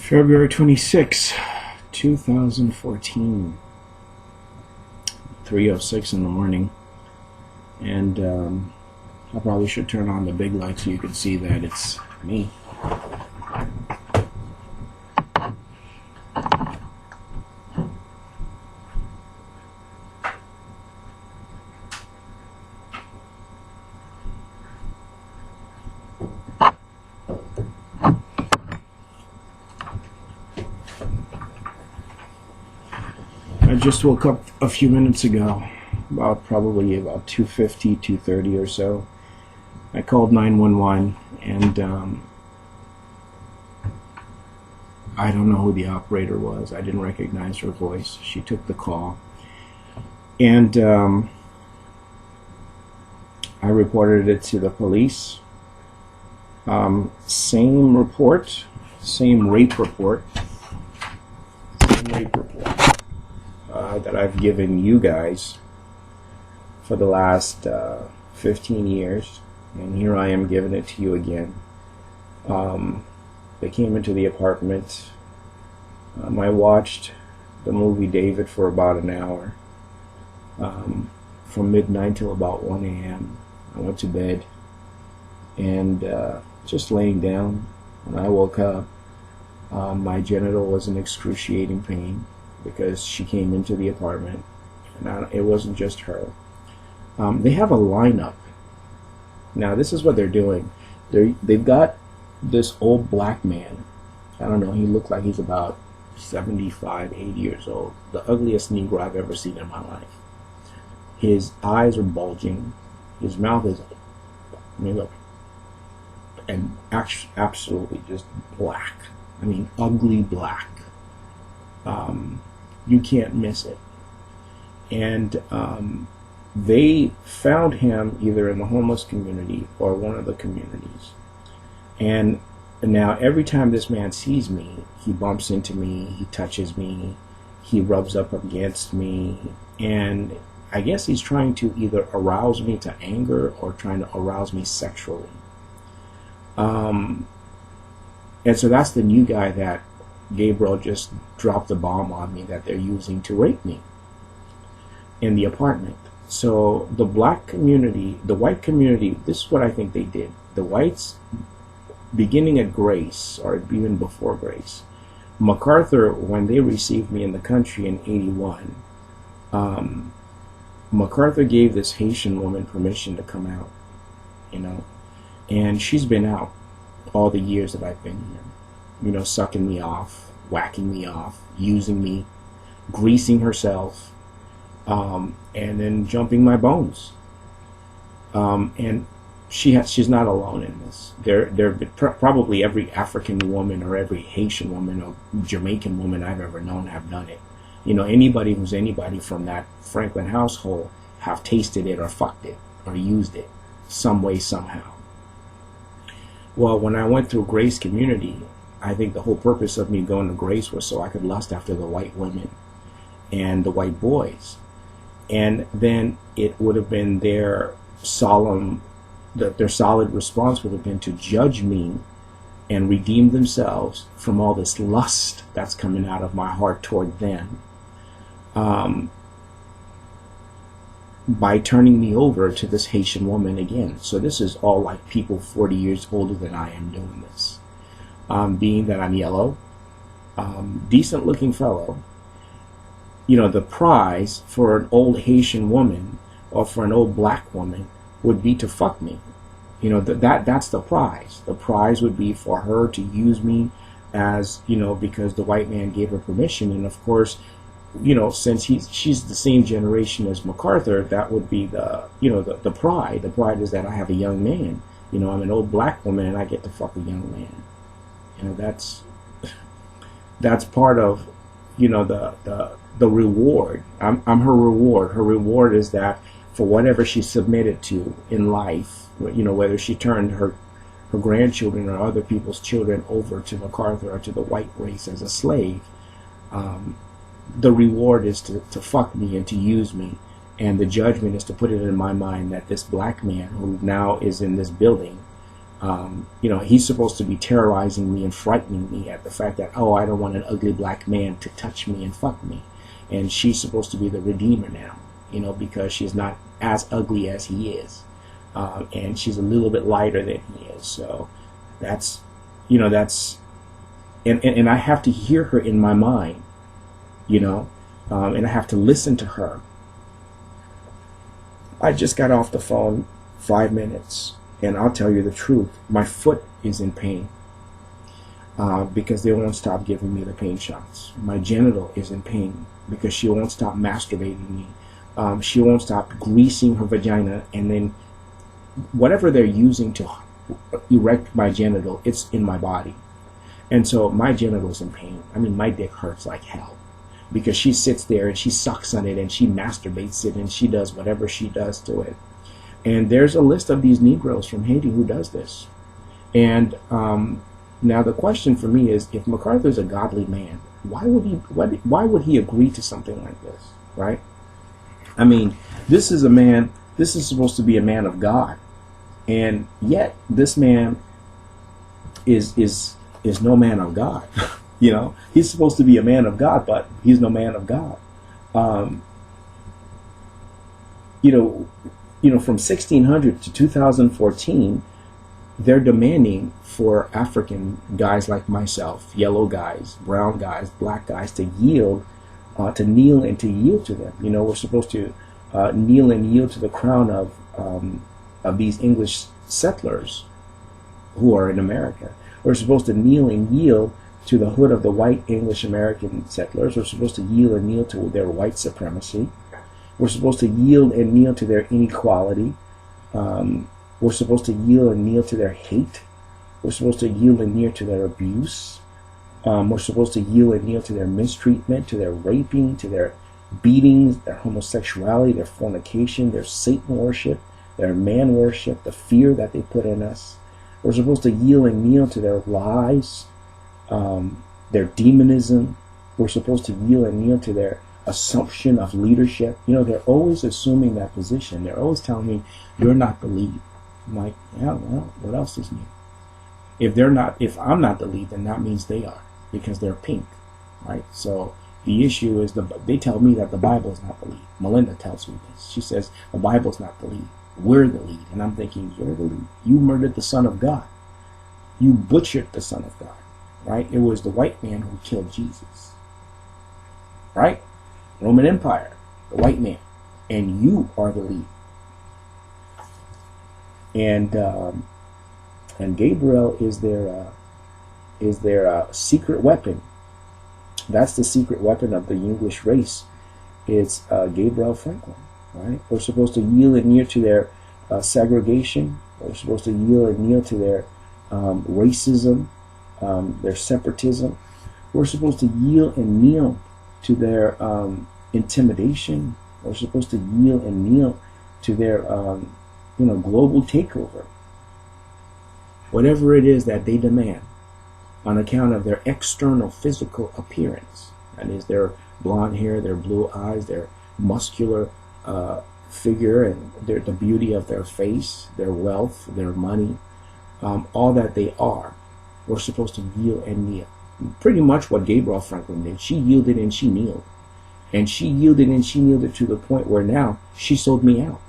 February 26, 2014, 3:06 in the morning, and I probably should turn on the big light so you can see that it's me. I just woke up a few minutes ago, probably about 2:50, 2:30 or so. I called 911, and I don't know who the operator was. I didn't recognize her voice. She took the call, and I reported it to the police. Same report, same rape report that I've given you guys for the last 15 years, and here I am giving it to you again. They came into the apartment. I watched the movie David for about an hour, from midnight till about 1 a.m. I went to bed, and just laying down, when I woke up, my genital was in excruciating pain because she came into the apartment, and it wasn't just her. They have a lineup. Now this is what they're doing. They've got this old black man. I don't know, he looked like he's about 75, 80 years old. The ugliest Negro I've ever seen in my life. His eyes are bulging. His mouth is, and absolutely just black. I mean, ugly black. You can't miss it. And they found him either in the homeless community or one of the communities. And now every time this man sees me, he bumps into me, he touches me, he rubs up against me, and I guess he's trying to either arouse me to anger or trying to arouse me sexually. And so that's the new guy that Gabriel just dropped the bomb on me, that they're using to rape me in the apartment. So the black community, the white community, this is what I think they did. The whites, beginning at Grace, or even before Grace, MacArthur, when they received me in the country in 81, MacArthur gave this Haitian woman permission to come out, and she's been out all the years that I've been here, sucking me off, whacking me off, using me, greasing herself, and then jumping my bones. And she's not alone in this. Probably every African woman or every Haitian woman or Jamaican woman I've ever known have done it. Anybody who's anybody from that Franklin household have tasted it or fucked it or used it some way, somehow. Well, when I went through Grace community, I think the whole purpose of me going to Grace was so I could lust after the white women and the white boys. And then it would have been their solid response would have been to judge me and redeem themselves from all this lust that's coming out of my heart toward them, by turning me over to this Haitian woman again. So this is all like people 40 years older than I am doing this. Being that I'm yellow, decent looking fellow, the prize for an old Haitian woman or for an old black woman would be to fuck me. That's the prize. The prize would be for her to use me as, because the white man gave her permission. And of course, since she's the same generation as MacArthur, that would be the pride. The pride is that I have a young man. I'm an old black woman and I get to fuck a young man. That's part of, the reward. I'm her reward. Her reward is that for whatever she submitted to in life, whether she turned her grandchildren or other people's children over to MacArthur or to the white race as a slave, the reward is to fuck me and to use me, and the judgment is to put it in my mind that this black man who now is in this building He's supposed to be terrorizing me and frightening me at the fact that, oh, I don't want an ugly black man to touch me and fuck me. And she's supposed to be the redeemer now, because she's not as ugly as he is. And she's a little bit lighter than he is. So that's, and I have to hear her in my mind, and I have to listen to her. I just got off the phone 5 minutes, and I'll tell you the truth. My foot is in pain because they won't stop giving me the pain shots. My genital is in pain because she won't stop masturbating me. She won't stop greasing her vagina, and then whatever they're using to erect my genital, it's in my body. And so my genital's in pain. I mean, my dick hurts like hell because she sits there and she sucks on it and she masturbates it and she does whatever she does to it. And there's a list of these Negroes from Haiti who does this. And now the question for me is, if MacArthur's a godly man, why would he agree to something like this, right? I mean, this is supposed to be a man of God, and yet this man is no man of God. He's supposed to be a man of God, but he's no man of God. From 1600 to 2014, they're demanding for African guys like myself, yellow guys, brown guys, black guys, to yield, to kneel and to yield to them. We're supposed to kneel and yield to the crown of these English settlers who are in America. We're supposed to kneel and yield to the hood of the white English American settlers. We're supposed to yield and kneel to their white supremacy. We're supposed to yield and kneel to their inequality. We're supposed to yield and kneel to their hate. We're supposed to yield and kneel to their abuse. We're supposed to yield and kneel to their mistreatment, to their raping, to their beatings, their homosexuality, their fornication, their Satan worship, their man worship, the fear that they put in us. We're supposed to yield and kneel to their lies, their demonism. We're supposed to yield and kneel to their assumption of leadership. They're always assuming that position. They're always telling me, you're not the lead. I'm like, yeah, well, what else is new? If I'm not the lead, then that means they are, because they're pink, right? So the issue is they tell me that the Bible is not the lead. Melinda tells me this. She says the Bible's not the lead. We're the lead. And I'm thinking, you're the lead. You murdered the Son of God. You butchered the Son of God, right? It was the white man who killed Jesus, right? Roman Empire, the white man, and you are the lead. And Gabriel is their secret weapon. That's the secret weapon of the English race. It's Gabriel Franklin, right? We're supposed to yield and kneel to their segregation. We're supposed to yield and kneel to their racism, their separatism. We're supposed to yield and kneel to their intimidation. We're supposed to yield and kneel to their global takeover. Whatever it is that they demand on account of their external physical appearance, that is their blonde hair, their blue eyes, their muscular figure, and the beauty of their face, their wealth, their money, all that they are, we're supposed to yield and kneel. Pretty much what Gabriel Franklin did. She yielded and she kneeled. And she yielded and she kneeled to the point where now she sold me out.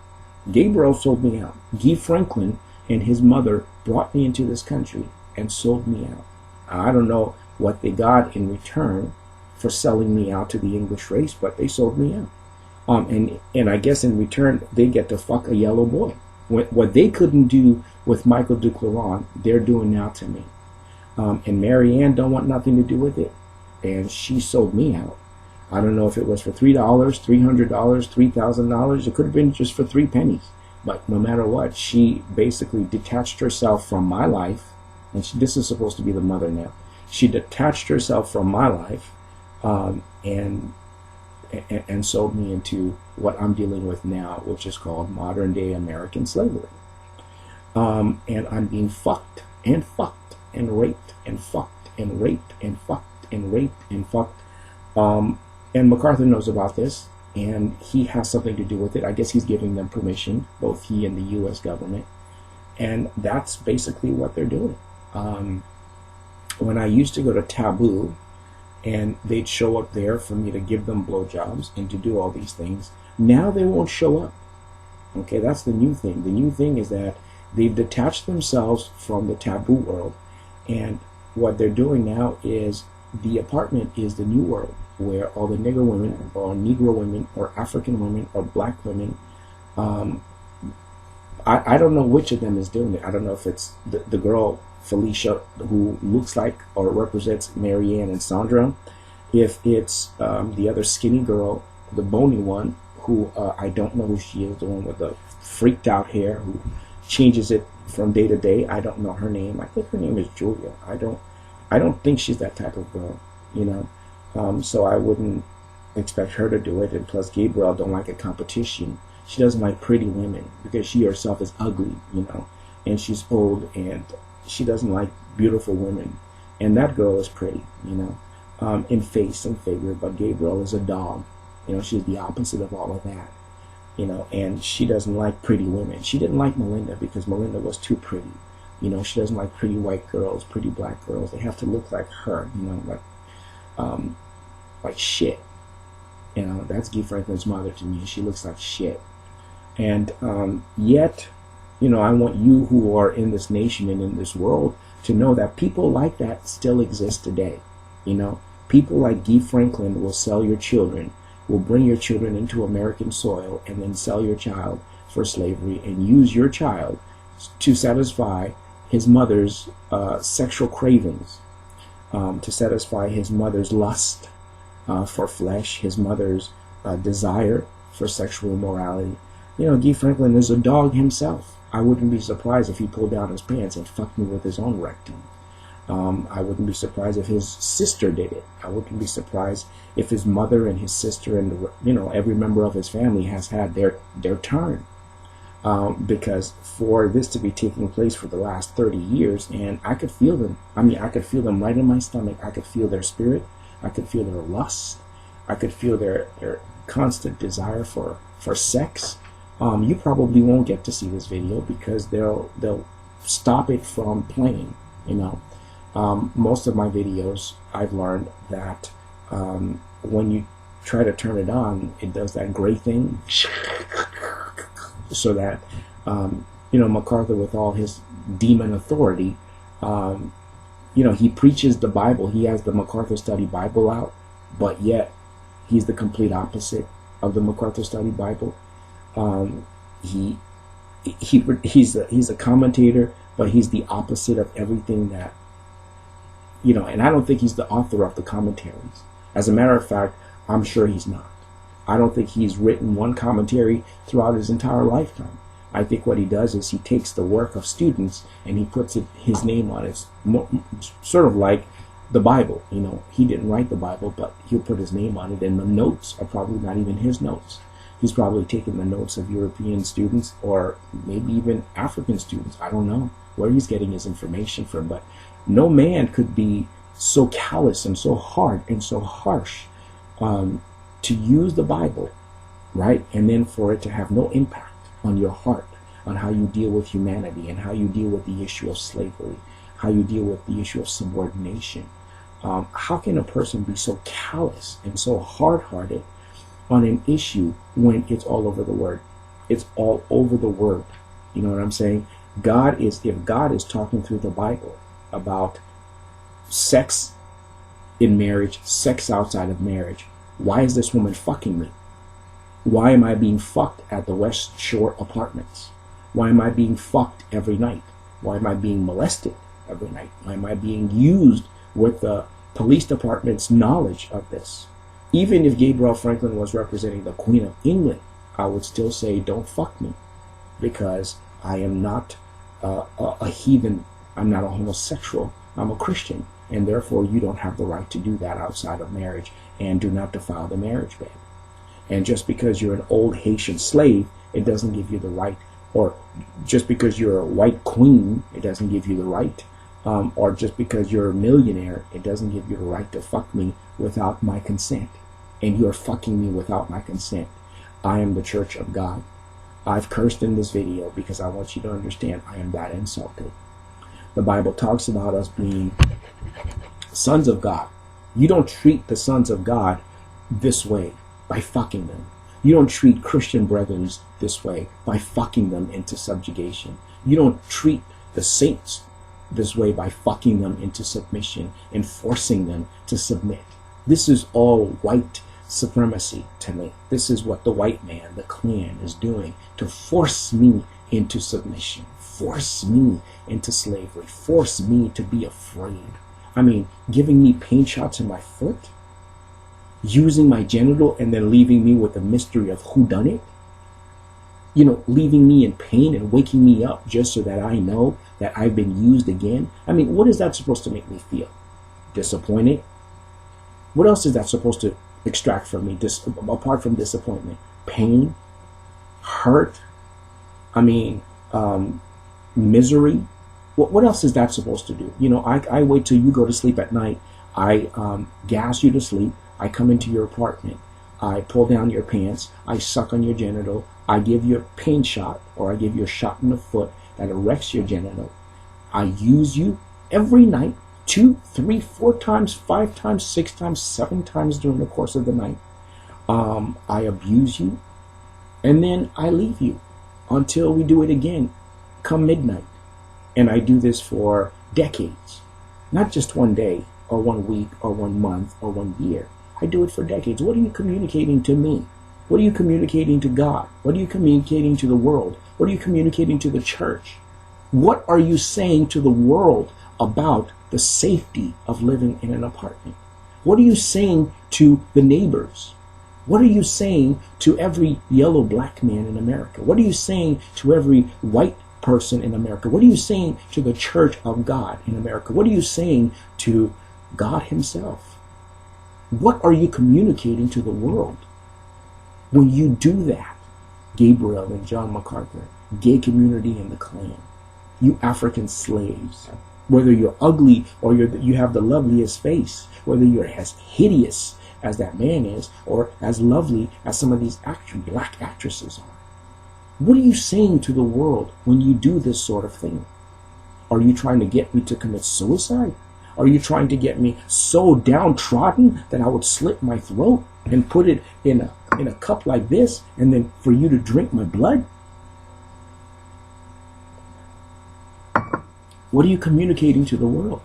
Gabriel sold me out. Guy Franklin and his mother brought me into this country and sold me out. I don't know what they got in return for selling me out to the English race, but they sold me out. And I guess in return they get to fuck a yellow boy. What they couldn't do with Michael Duclairon, they're doing now to me. And Marianne don't want nothing to do with it, and she sold me out. I don't know if it was for $3, $300, $3,000. It could have been just for 3 pennies. But no matter what, she basically detached herself from my life. And this is supposed to be the mother now. She detached herself from my life and sold me into what I'm dealing with now, which is called modern day American slavery. And I'm being fucked and fucked and raped and fucked and raped and fucked and raped and fucked. And MacArthur knows about this, and he has something to do with it. I guess he's giving them permission, both he and the U.S. government. And that's basically what they're doing. When I used to go to Taboo, and they'd show up there for me to give them blowjobs and to do all these things, now they won't show up. Okay, that's the new thing. The new thing is that they've detached themselves from the taboo world, and what they're doing now is the apartment is the new world, where all the nigger women or Negro women or African women or black women, I don't know which of them is doing it. I don't know if it's the girl Felicia, who looks like or represents Marianne and Sandra, if it's the other skinny girl, the bony one, who I don't know who she is, the one with the freaked out hair who changes it from day to day. I don't know her name. I think her name is Julia. I don't think she's that type of girl, you know. So I wouldn't expect her to do it. And plus, Gabriel don't like a competition. She doesn't like pretty women because she herself is ugly, you know, and she's old, and she doesn't like beautiful women. And that girl is pretty, you know, in face and figure, but Gabriel is a dog. You know, she's the opposite of all of that, you know, and she doesn't like pretty women. She didn't like Melinda because Melinda was too pretty. You know, she doesn't like pretty white girls, pretty black girls. They have to look like her, you know, like shit. You know, that's Guy Franklin's mother to me. She looks like shit. And yet, you know, I want you who are in this nation and in this world to know that people like that still exist today. You know, people like Guy Franklin will sell your children, will bring your children into American soil, and then sell your child for slavery and use your child to satisfy his mother's sexual cravings, to satisfy his mother's lust for flesh, his mother's desire for sexual immorality. You know, Guy Franklin is a dog himself. I wouldn't be surprised if he pulled down his pants and fucked me with his own rectum. I wouldn't be surprised if his sister did it. I wouldn't be surprised if his mother and his sister and, you know, every member of his family has had their turn. Because for this to be taking place for the last 30 years, and I could feel them. I mean, I could feel them right in my stomach. I could feel their spirit. I could feel their lust. I could feel their constant desire for sex. You probably won't get to see this video because they'll stop it from playing, you know. Most of my videos, I've learned that when you try to turn it on, it does that gray thing, so that you know, MacArthur, with all his demon authority, you know, he preaches the Bible. He has the MacArthur Study Bible out, but yet he's the complete opposite of the MacArthur Study Bible. He's a commentator, but he's the opposite of everything that, you know, and I don't think he's the author of the commentaries. As a matter of fact, I'm sure he's not. I don't think he's written one commentary throughout his entire lifetime. I think what he does is he takes the work of students and he puts his name on it, sort of like the Bible. You know, he didn't write the Bible, but he'll put his name on it, and the notes are probably not even his notes. He's probably taken the notes of European students or maybe even African students. I don't know where he's getting his information from, but no man could be so callous and so hard and so harsh to use the Bible, right? And then for it to have no impact on your heart, on how you deal with humanity and how you deal with the issue of slavery, how you deal with the issue of subordination. How can a person be so callous and so hard-hearted on an issue when it's all over the Word? It's all over the Word. You know what I'm saying? If God is talking through the Bible about sex in marriage, sex outside of marriage, why is this woman fucking me? Why am I being fucked at the West Shore Apartments? Why am I being fucked every night? Why am I being molested every night? Why am I being used with the police department's knowledge of this? Even if Gabriel Franklin was representing the Queen of England, I would still say don't fuck me, because I am not a heathen. I'm not a homosexual. I'm a Christian, and therefore you don't have the right to do that outside of marriage, and do not defile the marriage bed. And just because you're an old Haitian slave, it doesn't give you the right, or just because you're a white queen, it doesn't give you the right, or just because you're a millionaire, it doesn't give you the right to fuck me without my consent. And you're fucking me without my consent. I am the Church of God. I've cursed in this video because I want you to understand I am that insulted. The Bible talks about us being sons of God. You don't treat the sons of God this way by fucking them. You don't treat Christian brethren this way by fucking them into subjugation. You don't treat the saints this way by fucking them into submission and forcing them to submit. This is all white supremacy to me. This is what the white man, the Klan, is doing to force me into submission, force me into slavery, force me to be afraid. I mean, giving me pain shots in my foot, using my genital, and then leaving me with the mystery of who done it. You know, leaving me in pain and waking me up just so that I know that I've been used again. I mean, what is that supposed to make me feel? Disappointed? What else is that supposed to extract from me, apart from disappointment? Pain? Hurt? I mean, misery? What else is that supposed to do? You know, I wait till you go to sleep at night. I gas you to sleep. I come into your apartment. I pull down your pants. I suck on your genital. I give you a pain shot, or I give you a shot in the foot that erects your genital. I use you every night, 2, 3, 4 times, 5 times, 6 times, 7 times during the course of the night. I abuse you, and then I leave you until we do it again come midnight. And I do this for decades, not just one day or 1 week or 1 month or 1 year. I do it for decades. What are you communicating to me? What are you communicating to God? What are you communicating to the world? What are you communicating to the church? What are you saying to the world about the safety of living in an apartment? What are you saying to the neighbors? What are you saying to every yellow black man in America? What are you saying to every white person in America? What are you saying to the church of God in America? What are you saying to God himself? What are you communicating to the world when you do that? Gabriel and John MacArthur, gay community in the Klan, you African slaves, whether you're ugly or you have the loveliest face, whether you're as hideous as that man is or as lovely as some of these black actresses are. What are you saying to the world when you do this sort of thing? Are you trying to get me to commit suicide? Are you trying to get me so downtrodden that I would slit my throat and put it in a cup like this, and then for you to drink my blood? What are you communicating to the world?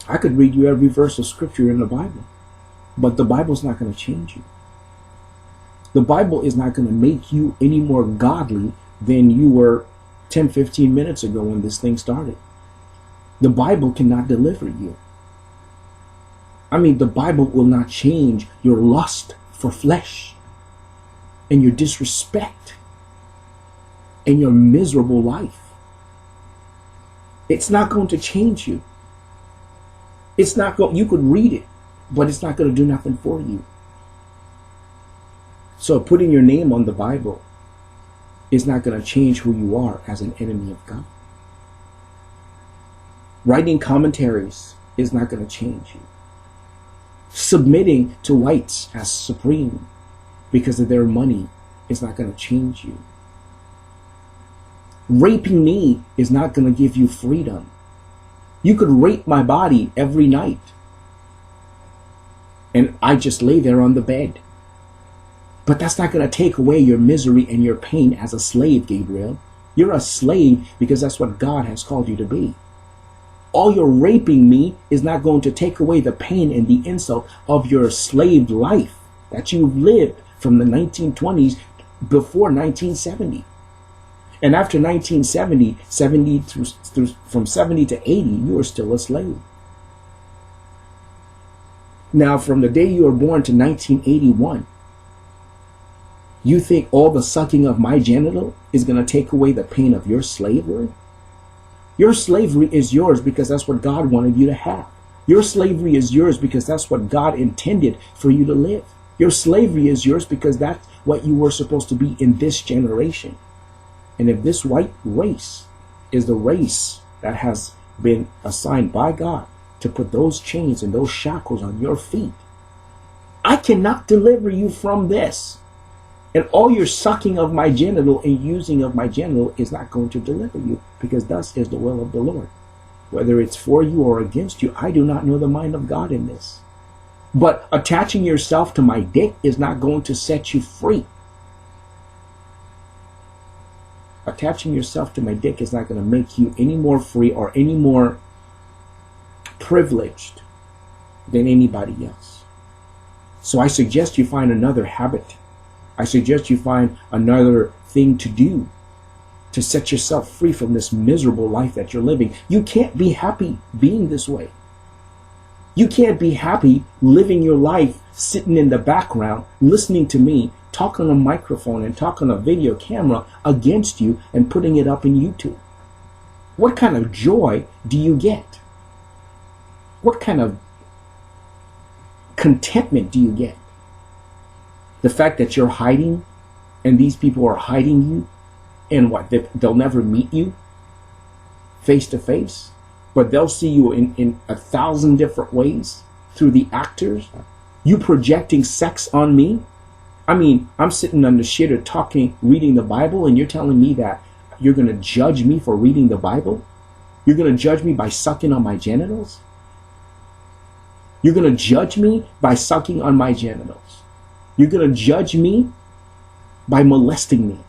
I could read you every verse of scripture in the Bible, but the Bible's not going to change you. The Bible is not going to make you any more godly than you were 10, 15 minutes ago when this thing started. The Bible cannot deliver you. I mean, the Bible will not change your lust for flesh and your disrespect and your miserable life. It's not going to change you. It's not going, you could read it, but it's not going to do nothing for you. So putting your name on the Bible is not going to change who you are as an enemy of God. Writing commentaries is not going to change you. Submitting to whites as supreme because of their money is not going to change you. Raping me is not going to give you freedom. You could rape my body every night, and I just lay there on the bed. But that's not going to take away your misery and your pain as a slave, Gabriel. You're a slave because that's what God has called you to be. All your raping me is not going to take away the pain and the insult of your slave life that you've lived from the 1920s before 1970. And after 1970, from 70 to 80, you are still a slave. Now, from the day you were born to 1981, you think all the sucking of my genital is going to take away the pain of your slavery? Your slavery is yours because that's what God wanted you to have. Your slavery is yours because that's what God intended for you to live. Your slavery is yours because that's what you were supposed to be in this generation. And if this white race is the race that has been assigned by God to put those chains and those shackles on your feet, I cannot deliver you from this. And all your sucking of my genital and using of my genital is not going to deliver you, because thus is the will of the Lord. Whether it's for you or against you, I do not know the mind of God in this. But attaching yourself to my dick is not going to set you free. Attaching yourself to my dick is not going to make you any more free or any more privileged than anybody else. So I suggest you find another habit. I suggest you find another thing to do to set yourself free from this miserable life that you're living. You can't be happy being this way. You can't be happy living your life sitting in the background, listening to me, talk on a microphone and talk on a video camera against you and putting it up in YouTube. What kind of joy do you get? What kind of contentment do you get? The fact that you're hiding and these people are hiding you, and what, they'll never meet you face to face, but they'll see you in 1,000 different ways through the actors. You projecting sex on me? I mean, I'm sitting on the shitter talking, reading the Bible, and you're telling me that you're going to judge me for reading the Bible? You're going to judge me by sucking on my genitals? You're going to judge me by sucking on my genitals? You're going to judge me by molesting me?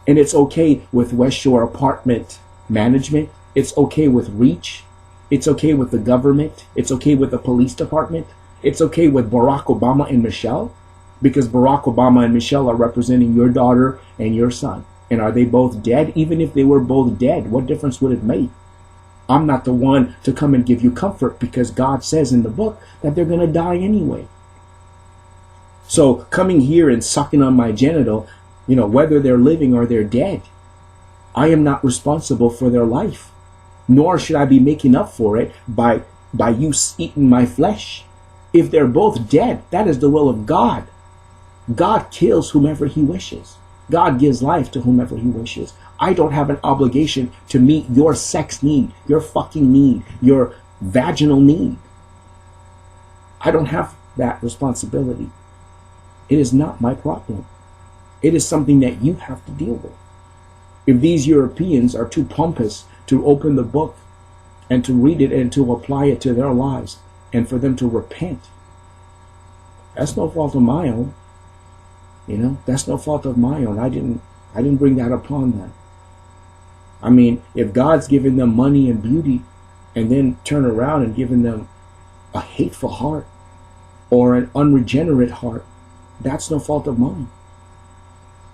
And it's okay with West Shore Apartment Management. It's okay with Reach. It's okay with the government. It's okay with the police department. It's okay with Barack Obama and Michelle, because Barack Obama and Michelle are representing your daughter and your son. And are they both dead? Even if they were both dead, what difference would it make? I'm not the one to come and give you comfort, because God says in the book that they're going to die anyway. So coming here and sucking on my genital, you know, whether they're living or they're dead, I am not responsible for their life, nor should I be making up for it by you eating my flesh. If they're both dead, that is the will of God. God kills whomever he wishes. God gives life to whomever he wishes. I don't have an obligation to meet your sex need, your fucking need, your vaginal need. I don't have that responsibility. It is not my problem. It is something that you have to deal with. If these Europeans are too pompous to open the book and to read it and to apply it to their lives and for them to repent, that's no fault of my own. You know, that's no fault of my own. I didn't bring that upon them. I mean, if God's given them money and beauty and then turn around and given them a hateful heart or an unregenerate heart, that's no fault of mine.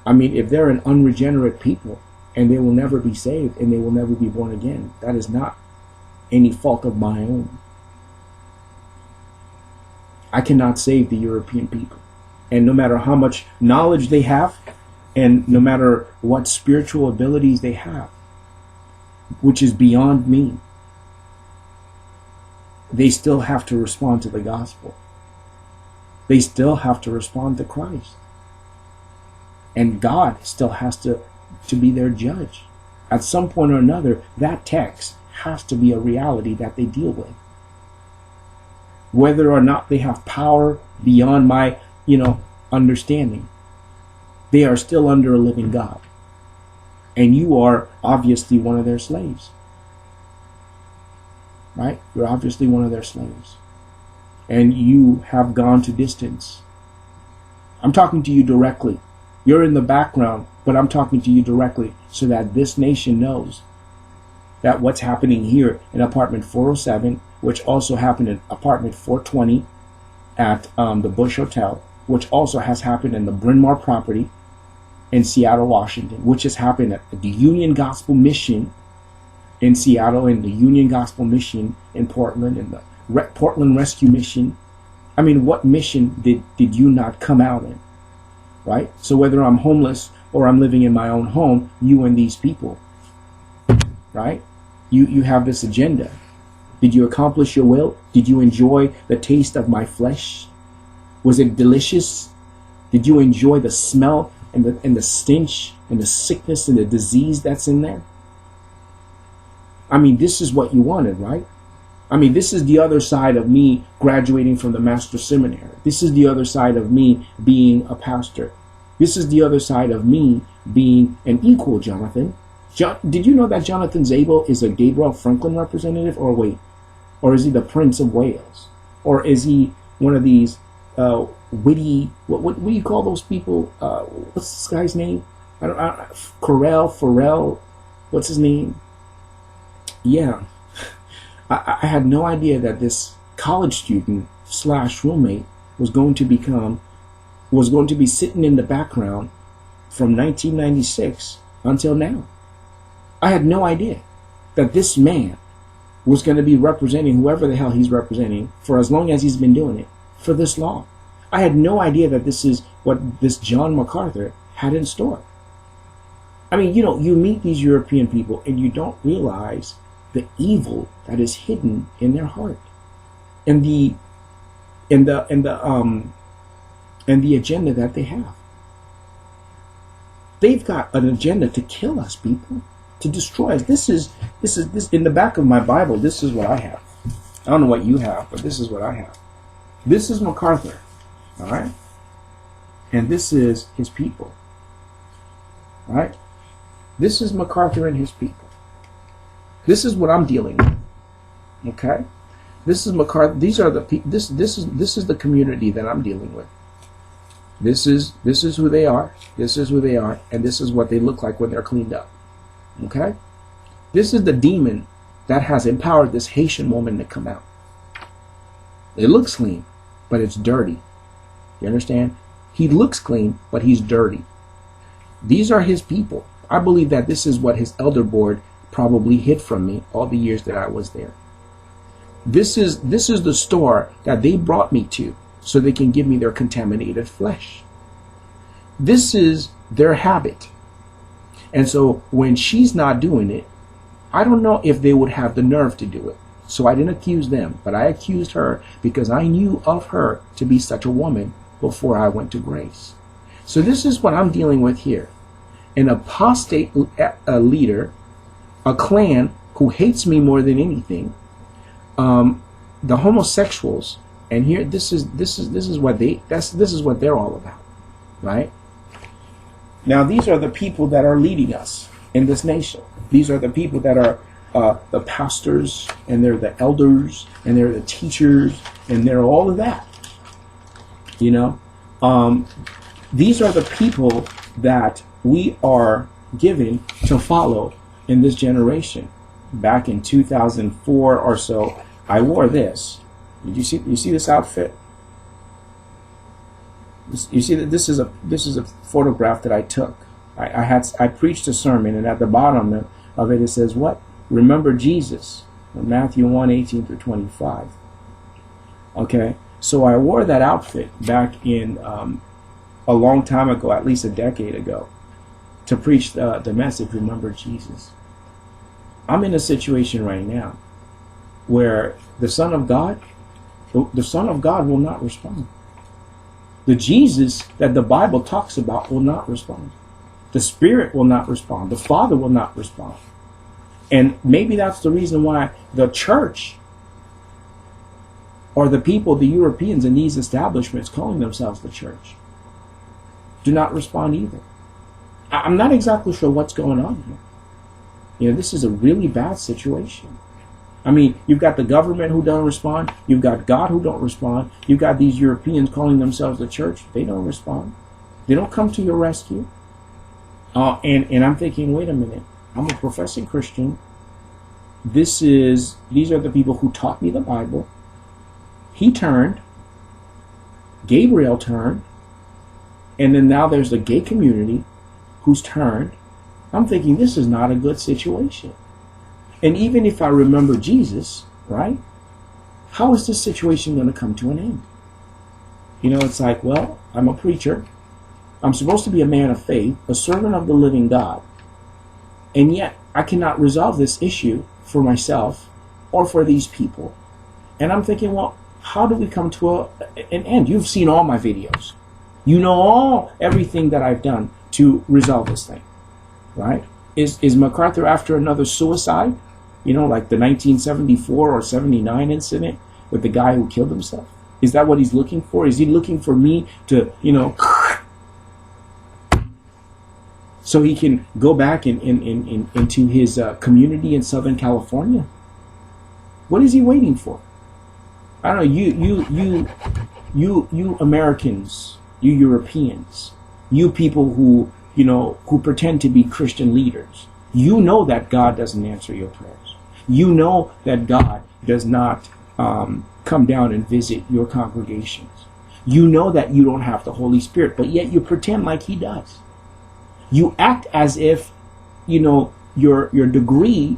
I mean, if they're an unregenerate people and they will never be saved and they will never be born again, that is not any fault of my own. I cannot save the European people. And no matter how much knowledge they have, and no matter what spiritual abilities they have, which is beyond me, they still have to respond to the gospel. They still have to respond to Christ. And God still has to be their judge. At some point or another, that text has to be a reality that they deal with. Whether or not they have power beyond my, understanding, they are still under a living God. And you are obviously one of their slaves. Right? You're obviously one of their slaves. And you have gone to distance. I'm talking to you directly. You're in the background, but I'm talking to you directly so that this nation knows that what's happening here in apartment 407, which also happened in apartment 420 at the Bush Hotel, which also has happened in the Bryn Mawr property in Seattle, Washington, which has happened at the Union Gospel Mission in Seattle, and the Union Gospel Mission in Portland, and the Portland Rescue Mission. I mean, what mission did you not come out in? Right? So whether I'm homeless or I'm living in my own home, you and these people, right? You have this agenda. Did you accomplish your will? Did you enjoy the taste of my flesh? Was it delicious? Did you enjoy the smell and the stench and the sickness and the disease that's in there? I mean, this is what you wanted, right? I mean, this is the other side of me graduating from the Master's Seminary. This is the other side of me being a pastor. This is the other side of me being an equal, Jonathan. Did you know that Jonathan Zabel is a Gabriel Franklin representative? Or wait, or is he the Prince of Wales? Or is he one of these witty, what do you call those people? What's this guy's name? Pharrell, what's his name? Yeah. I had no idea that this college student / roommate was going to be sitting in the background from 1996 until now. I had no idea that this man was going to be representing whoever the hell he's representing for as long as he's been doing it, for this long. I had no idea that this is what this John MacArthur had in store. I mean, you know, you meet these European people and you don't realize the evil that is hidden in their heart, and the agenda that they have. They've got an agenda to kill us, people, to destroy us. This is in the back of my Bible. This is what I have. I don't know what you have, but this is what I have. This is MacArthur, all right, and this is his people, all right. This is MacArthur and his people. This is what I'm dealing with. Okay, this is MacArthur. These are the people. This is the community that I'm dealing with. This is who they are. This is who they are, and this is what they look like when they're cleaned up. Okay, this is the demon that has empowered this Haitian woman to come out. It looks clean, but it's dirty. You understand? He looks clean, but he's dirty. These are his people. I believe that this is what his elder board probably hid from me all the years that I was there. This is the store that they brought me to so they can give me their contaminated flesh. This is their habit. And so when she's not doing it, I don't know if they would have the nerve to do it. So I didn't accuse them, but I accused her because I knew of her to be such a woman before I went to grace. So this is what I'm dealing with here. An apostate leader, a clan who hates me more than anything, the homosexuals, and here this is what they're all about, right? Now these are the people that are leading us in this nation. These are the people that are the pastors, and they're the elders, and they're the teachers, and they're all of that. You know, these are the people that we are given to follow in this generation. Back in 2004 or so, I wore this. Did you see this outfit? You see that this is a photograph that I took. I preached a sermon, and at the bottom of it says what? Remember Jesus, Matthew 1:18-25. Okay, so I wore that outfit back in a long time ago, at least a decade ago, to preach the message, remember Jesus. I'm in a situation right now where the Son of God will not respond. The Jesus that the Bible talks about will not respond. The Spirit will not respond. The Father will not respond. And maybe that's the reason why the church, or the people, the Europeans in these establishments calling themselves the church, do not respond either. I'm not exactly sure what's going on here. You know, this is a really bad situation. I mean, you've got the government who don't respond. You've got God who don't respond. You've got these Europeans calling themselves the church. They don't respond. They don't come to your rescue. And I'm thinking, wait a minute. I'm a professing Christian. These are the people who taught me the Bible. He turned. Gabriel turned. And then now there's the gay community who's turned. I'm thinking this is not a good situation. And even if I remember Jesus, right? How is this situation going to come to an end? You know, it's like, well, I'm a preacher. I'm supposed to be a man of faith, a servant of the living God. And yet, I cannot resolve this issue for myself or for these people. And I'm thinking, well, how do we come to an end? You've seen all my videos. You know everything that I've done to resolve this thing, right? Is MacArthur after another suicide? You know, like the 1974 or 79 incident with the guy who killed himself? Is that what he's looking for? Is he looking for me to, you know, so he can go back into his community in Southern California? What is he waiting for? I don't know. You Americans, you Europeans, you people who who pretend to be Christian leaders. You know that God doesn't answer your prayers. You know that God does not come down and visit your congregations. You know that you don't have the Holy Spirit, but yet you pretend like He does. You act as if your degree,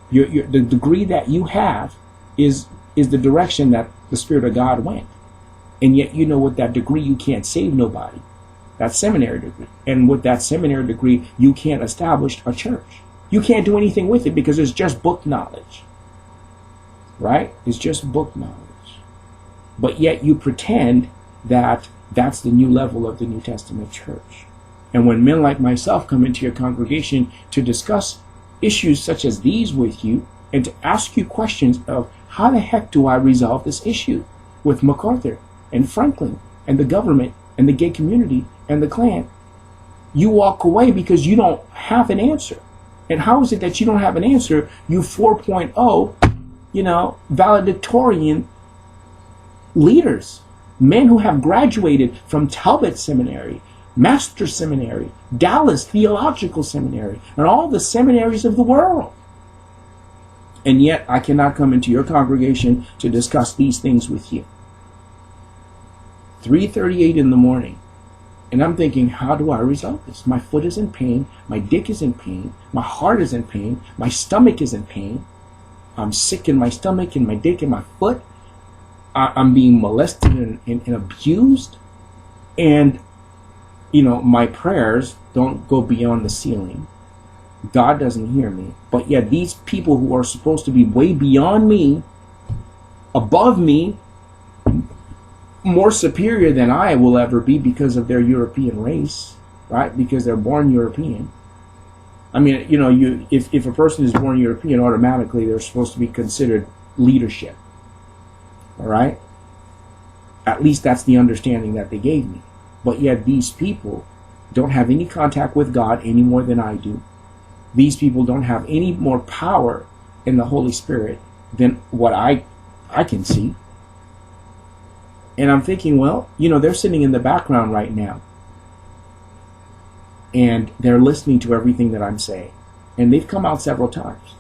the degree that you have is the direction that the Spirit of God went. And yet with that degree you can't save nobody. That seminary degree. And with that seminary degree you can't establish a church. You can't do anything with it because it's just book knowledge. Right? It's just book knowledge. But yet you pretend that that's the new level of the New Testament church. And when men like myself come into your congregation to discuss issues such as these with you and to ask you questions of how the heck do I resolve this issue with MacArthur and Franklin and the government and the gay community and the Klan, you walk away because you don't have an answer. And how is it that you don't have an answer? You 4.0, valedictorian leaders, men who have graduated from Talbot Seminary, Master Seminary, Dallas Theological Seminary, and all the seminaries of the world. And yet I cannot come into your congregation to discuss these things with you. 3:38 in the morning. And I'm thinking, how do I resolve this? My foot is in pain. My dick is in pain. My heart is in pain. My stomach is in pain. I'm sick in my stomach and my dick and my foot. I'm being molested and abused. And, my prayers don't go beyond the ceiling. God doesn't hear me. But yet these people who are supposed to be way beyond me, above me, more superior than I will ever be because of their European race, right? Because they're born European. I mean, if a person is born European, automatically they're supposed to be considered leadership. All right? At least that's the understanding that they gave me. But yet these people don't have any contact with God any more than I do. These people don't have any more power in the Holy Spirit than what I can see. And I'm thinking, well, they're sitting in the background right now. And they're listening to everything that I'm saying. And they've come out several times.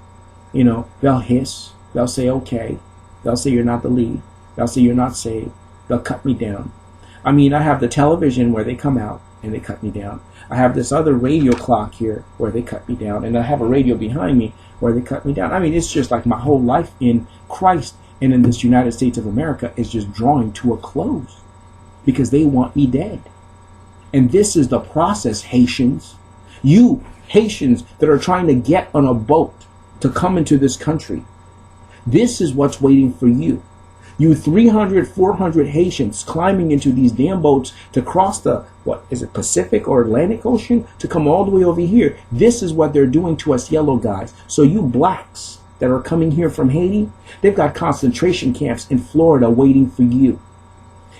They'll hiss. They'll say, okay. They'll say, you're not the lead. They'll say, you're not saved. They'll cut me down. I mean, I have the television where they come out and they cut me down. I have this other radio clock here where they cut me down. And I have a radio behind me where they cut me down. I mean, it's just like my whole life in Christ and in this United States of America is just drawing to a close because they want me dead. And this is the process, Haitians. You Haitians that are trying to get on a boat to come into this country. This is what's waiting for you. You 300, 400 Haitians climbing into these damn boats to cross the, Pacific or Atlantic Ocean to come all the way over here. This is what they're doing to us yellow guys. So you blacks that are coming here from Haiti, they've got concentration camps in Florida waiting for you.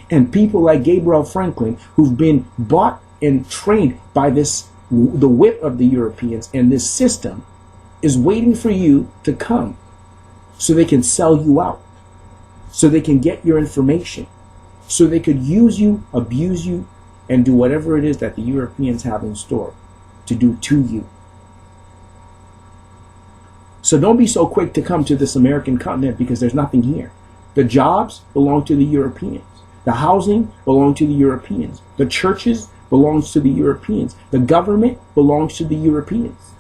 And people like Gabriel Franklin, who've been bought and trained by the whip of the Europeans, and this system is waiting for you to come so they can sell you out, so they can get your information, so they could use you, abuse you, and do whatever it is that the Europeans have in store to do to you. So don't be so quick to come to this American continent because there's nothing here. The jobs belong to the Europeans. The housing belongs to the Europeans. The churches belongs to the Europeans. The government belongs to the Europeans.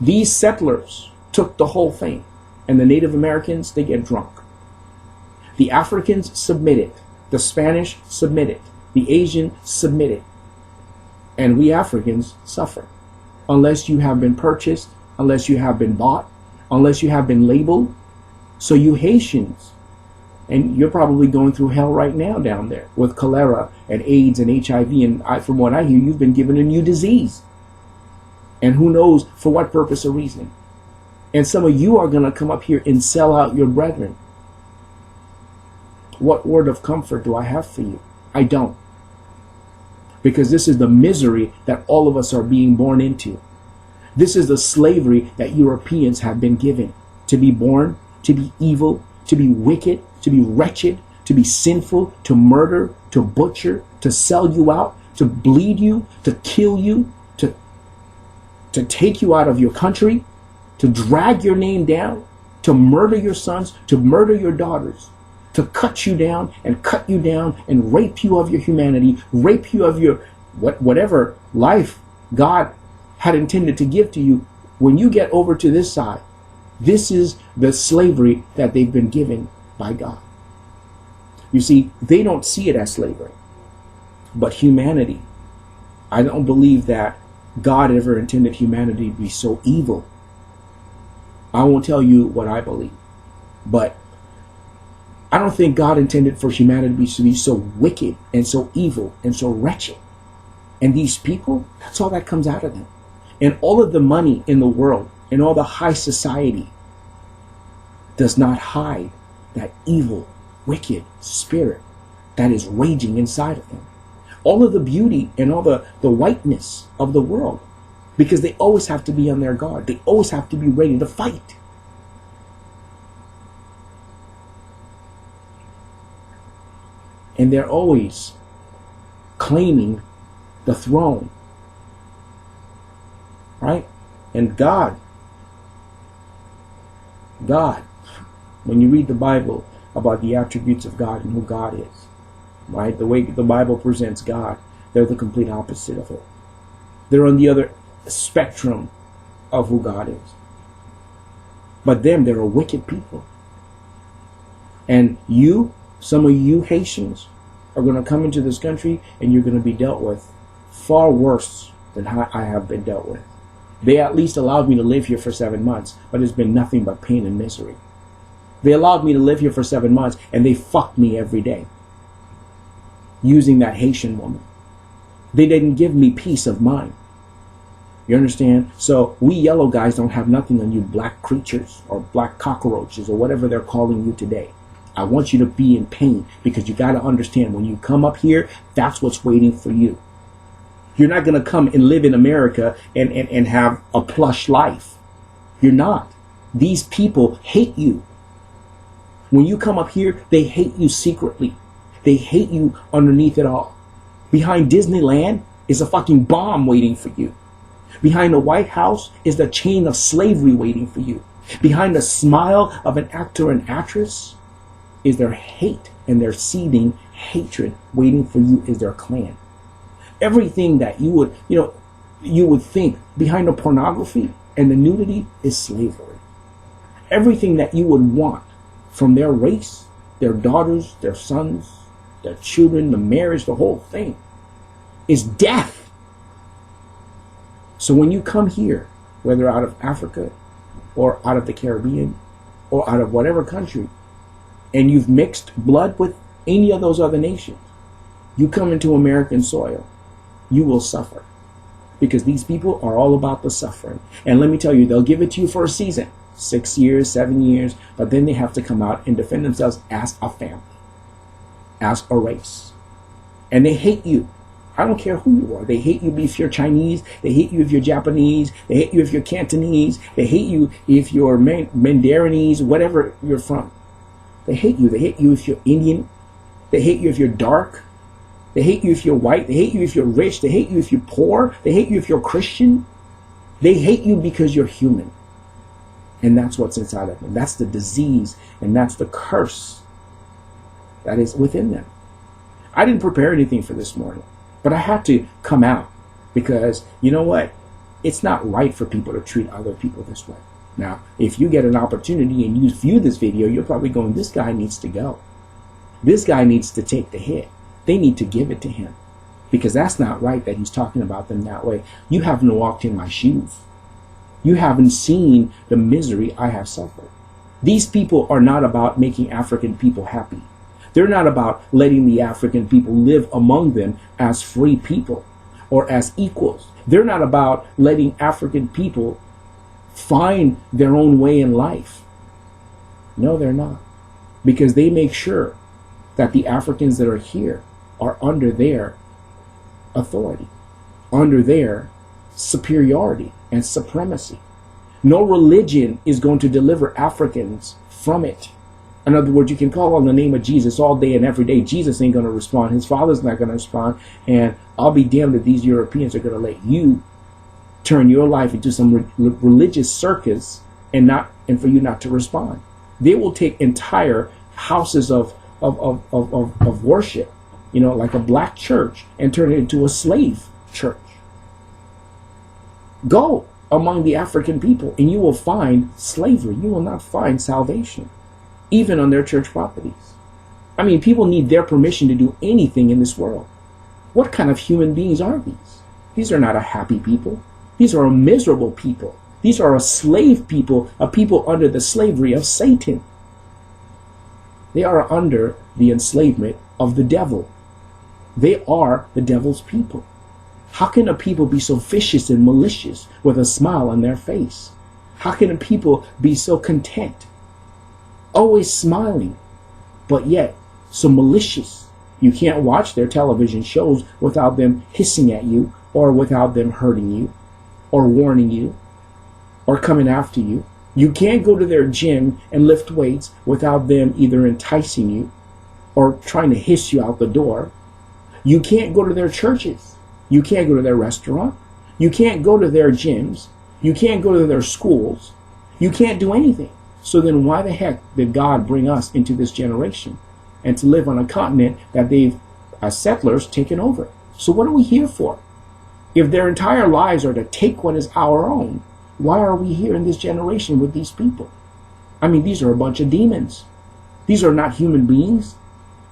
These settlers took the whole thing. And the Native Americans, they get drunk. The Africans submit it. The Spanish submit it. The Asian submit it. And we Africans suffer. Unless you have been purchased, unless you have been bought, unless you have been labeled. So you Haitians, and you're probably going through hell right now down there with cholera and AIDS and HIV. And from what I hear, you've been given a new disease. And who knows for what purpose or reason. And some of you are going to come up here and sell out your brethren. What word of comfort do I have for you? I don't. because this is the misery that all of us are being born into. This is the slavery that Europeans have been given, to be born, to be evil, to be wicked, to be wretched, to be sinful, to murder, to butcher, to sell you out, to bleed you, to kill you, to take you out of your country, to drag your name down, to murder your sons, to murder your daughters, to cut you down and rape you of your humanity, rape you of your whatever life God had intended to give to you. When you get over to this side, this is the slavery that they've been given by God. You see, they don't see it as slavery, but humanity. I don't believe that God ever intended humanity to be so evil. I won't tell you what I believe, but I don't think God intended for humanity to be so wicked and so evil and so wretched. And these people, that's all that comes out of them. And all of the money in the world and all the high society does not hide that evil, wicked spirit that is raging inside of them. All of the beauty and all the whiteness of the world, because they always have to be on their guard. They always have to be ready to fight. And they're always claiming the throne. Right? And God, when you read the Bible about the attributes of God and who God is, right? The way the Bible presents God, they're the complete opposite of it. They're on the other spectrum of who God is. But them, they're a wicked people. And you, some of you Haitians, are going to come into this country and you're going to be dealt with far worse than how I have been dealt with. They at least allowed me to live here for 7 months, but it's been nothing but pain and misery. They allowed me to live here for 7 months and they fucked me every day. Using that Haitian woman. They didn't give me peace of mind. You understand? So we yellow guys don't have nothing on you black creatures or black cockroaches or whatever they're calling you today. I want you to be in pain, because you got to understand, when you come up here, that's what's waiting for you. You're not going to come and live in America and have a plush life. You're not. These people hate you. When you come up here, they hate you secretly. They hate you underneath it all. Behind Disneyland is a fucking bomb waiting for you. Behind the White House is the chain of slavery waiting for you. Behind the smile of an actor and actress is their hate and their seething hatred waiting for you is their clan. Everything that you would think behind the pornography and the nudity is slavery. Everything that you would want from their race, their daughters, their sons, their children, the marriage, the whole thing is death. So when you come here, whether out of Africa or out of the Caribbean or out of whatever country, and you've mixed blood with any of those other nations, you come into American soil, you will suffer. Because these people are all about the suffering. And let me tell you, they'll give it to you for a season, 6 years, 7 years, but then they have to come out and defend themselves as a family, as a race. And they hate you. I don't care who you are. They hate you if you're Chinese. They hate you if you're Japanese. They hate you if you're Cantonese. They hate you if you're Mandarinese, whatever you're from. They hate you. They hate you if you're Indian. They hate you if you're dark. They hate you if you're white. They hate you if you're rich. They hate you if you're poor. They hate you if you're Christian. They hate you because you're human. And that's what's inside of them. That's the disease, and that's the curse that is within them. I didn't prepare anything for this morning, but I had to come out because, you know what? It's not right for people to treat other people this way. Now, if you get an opportunity and you view this video, you're probably going, this guy needs to go. This guy needs to take the hit. They need to give it to him, because that's not right that he's talking about them that way. You haven't walked in my shoes. You haven't seen the misery I have suffered. These people are not about making African people happy. They're not about letting the African people live among them as free people or as equals. They're not about letting African people find their own way in life. No, they're not. Because they make sure that the Africans that are here are under their authority, under their superiority and supremacy. No religion is going to deliver Africans from it. In other words, you can call on the name of Jesus all day and every day. Jesus ain't going to respond. His Father's not going to respond. And I'll be damned if these Europeans are going to let you turn your life into some religious circus and for you not to respond. They will take entire houses of worship, like a black church, and turn it into a slave church. Go among the African people and you will find slavery. You will not find salvation, even on their church properties. I mean, people need their permission to do anything in this world. What kind of human beings are these? These are not a happy people. These are a miserable people. These are a slave people, a people under the slavery of Satan. They are under the enslavement of the devil. They are the devil's people. How can a people be so vicious and malicious with a smile on their face? How can a people be so content, always smiling, but yet so malicious? You can't watch their television shows without them hissing at you, or without them hurting you, or warning you, or coming after you. You can't go to their gym and lift weights without them either enticing you or trying to hiss you out the door. You can't go to their churches. You can't go to their restaurant. You can't go to their gyms. You can't go to their schools. You can't do anything. So then why the heck did God bring us into this generation and to live on a continent that they've, as settlers, taken over? So what are we here for? If their entire lives are to take what is our own, why are we here in this generation with these people? I mean, these are a bunch of demons. These are not human beings.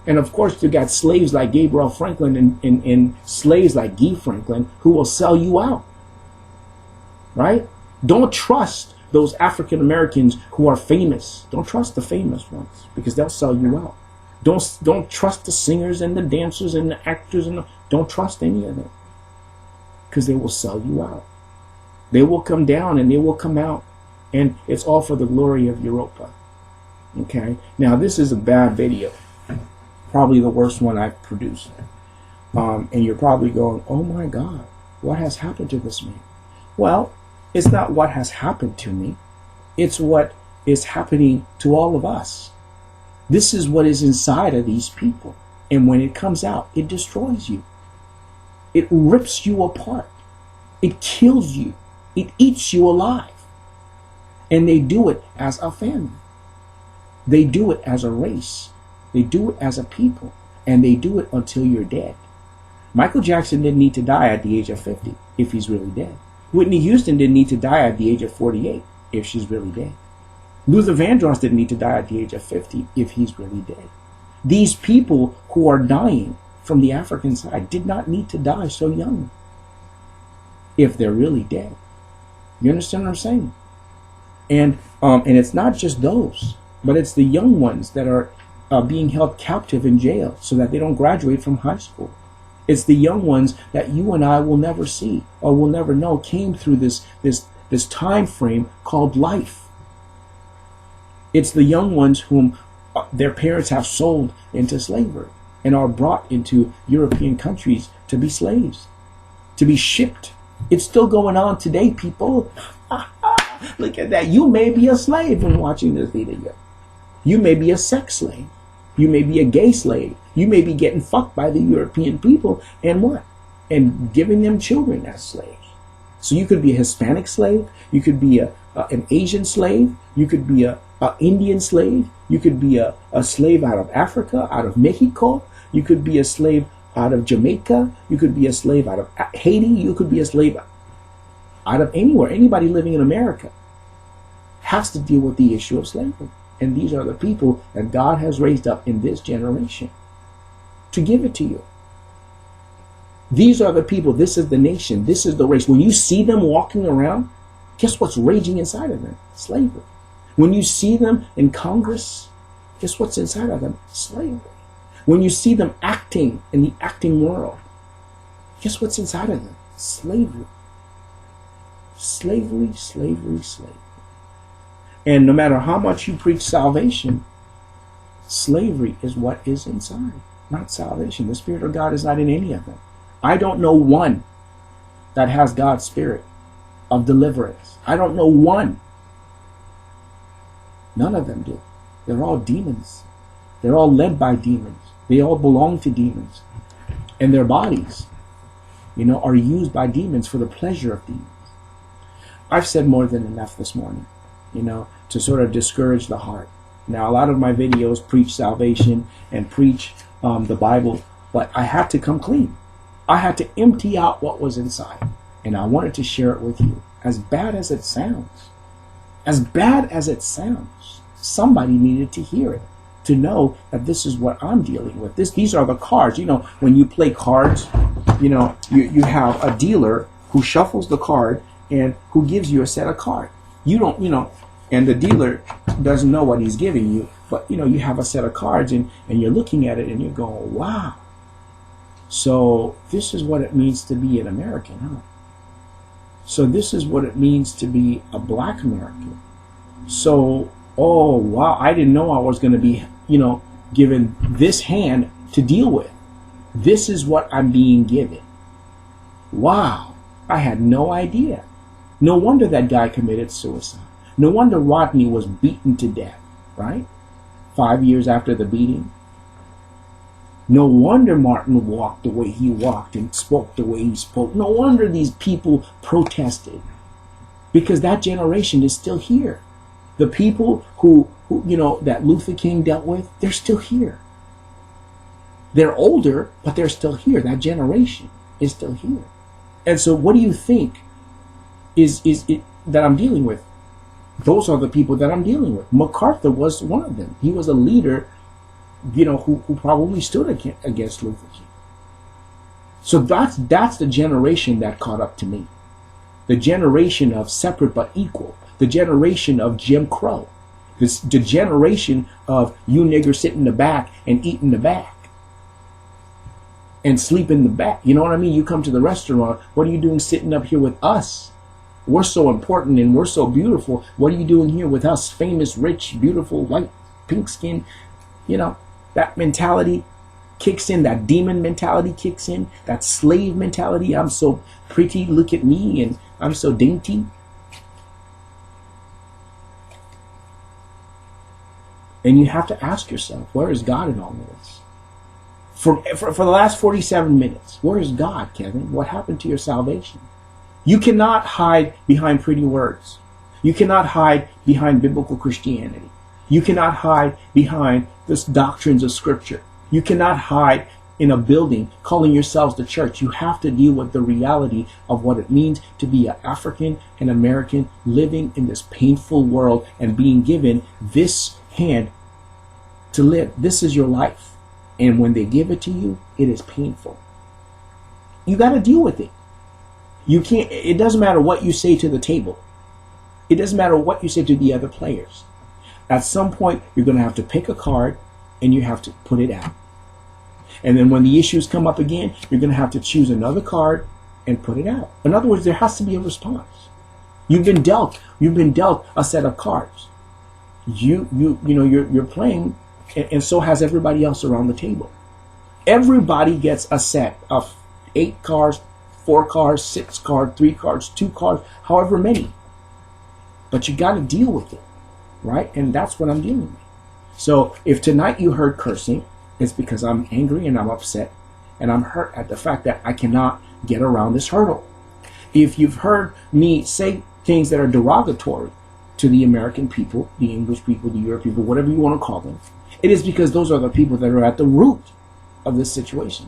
And of course, you got slaves like Gabriel Franklin and slaves like Guy Franklin who will sell you out. Right? Don't trust those African Americans who are famous. Don't trust the famous ones, because they'll sell you out. Don't trust the singers and the dancers and the actors, don't trust any of them, because they will sell you out. They will come down and they will come out, and it's all for the glory of Europa. Okay? Now, this is a bad video. Probably the worst one I've produced. And you're probably going, oh my God, what has happened to this man? Well, it's not what has happened to me. It's what is happening to all of us. This is what is inside of these people. And when it comes out, it destroys you. It rips you apart. It kills you. It eats you alive. And they do it as a family. They do it as a race. They do it as a people. And they do it until you're dead. Michael Jackson didn't need to die at the age of 50 if he's really dead. Whitney Houston didn't need to die at the age of 48 if she's really dead. Luther Vandross didn't need to die at the age of 50 if he's really dead. These people who are dying from the African side did not need to die so young if they're really dead. You understand what I'm saying? And it's not just those, but it's the young ones that are being held captive in jail so that they don't graduate from high school. It's the young ones that you and I will never see or will never know came through this time frame called life. It's the young ones whom their parents have sold into slavery and are brought into European countries to be slaves, to be shipped. It's still going on today, people. Look at that. You may be a slave when watching this video. You may be a sex slave. You may be a gay slave. You may be getting fucked by the European people and what? And giving them children as slaves. So you could be a Hispanic slave. You could be an Asian slave. You could be a Indian slave. You could be a slave out of Africa, out of Mexico. You could be a slave out of Jamaica. You could be a slave out of Haiti. You could be a slave out of anywhere. Anybody living in America has to deal with the issue of slavery. And these are the people that God has raised up in this generation to give it to you. These are the people. This is the nation. This is the race. When you see them walking around, guess what's raging inside of them? Slavery. When you see them in Congress, guess what's inside of them? Slavery. When you see them acting in the acting world, guess what's inside of them? Slavery. Slavery, slavery, slavery. And no matter how much you preach salvation, slavery is what is inside, not salvation. The Spirit of God is not in any of them. I don't know one that has God's spirit of deliverance. I don't know one. None of them do. They're all demons. They're all led by demons. They all belong to demons. And their bodies, are used by demons for the pleasure of demons. I've said more than enough this morning, to sort of discourage the heart. Now, a lot of my videos preach salvation and preach the Bible, but I had to come clean. I had to empty out what was inside, and I wanted to share it with you. As bad as it sounds, somebody needed to hear it, to know that this is what I'm dealing with. These are the cards. When you play cards, you have a dealer who shuffles the card and who gives you a set of cards. You don't, and the dealer doesn't know what he's giving you, but you have a set of cards and you're looking at it and you're going, wow. So this is what it means to be an American, huh? So this is what it means to be a black American. So, oh wow, I didn't know I was going to be, given this hand to deal with. This is what I'm being given. Wow, I had no idea. No wonder that guy committed suicide. No wonder Rodney was beaten to death, right? 5 years after the beating. No wonder Martin walked the way he walked and spoke the way he spoke. No wonder these people protested. Because that generation is still here. The people who that Luther King dealt with, they're still here. They're older, but they're still here. That generation is still here. And so what do you think is it that I'm dealing with? Those are the people that I'm dealing with. MacArthur was one of them. He was a leader, who probably stood against Luther King. So that's the generation that caught up to me. The generation of separate but equal. The generation of Jim Crow. The generation of you niggers sit in the back and eat in the back. And sleep in the back. You know what I mean? You come to the restaurant. What are you doing sitting up here with us? We're so important and we're so beautiful. What are you doing here with us? Famous, rich, beautiful, white, pink skin. That mentality kicks in. That demon mentality kicks in. That slave mentality. I'm so pretty. Look at me. And I'm so dainty. And you have to ask yourself, where is God in all of this? For the last 47 minutes, where is God, Kevin? What happened to your salvation? You cannot hide behind pretty words. You cannot hide behind biblical Christianity. You cannot hide behind the doctrines of Scripture. You cannot hide in a building calling yourselves the church. You have to deal with the reality of what it means to be an African and American living in this painful world and being given this hand to live. This is your life. And when they give it to you, it is painful. You got to deal with it. You can't, it doesn't matter what you say to the table. It doesn't matter what you say to the other players. At some point, you're going to have to pick a card and you have to put it out. And then when the issues come up again, you're going to have to choose another card and put it out. In other words, there has to be a response. You've been dealt a set of cards. You're playing, and so has everybody else around the table. Everybody gets a set of 8 cards, 4 cards, 6 cards, 3 cards, 2 cards, however many. But you got to deal with it, right? And that's what I'm dealing with. So if tonight you heard cursing, it's because I'm angry and I'm upset and I'm hurt at the fact that I cannot get around this hurdle. If you've heard me say things that are derogatory to the American people, the English people, the European people, whatever you want to call them, it is because those are the people that are at the root of this situation.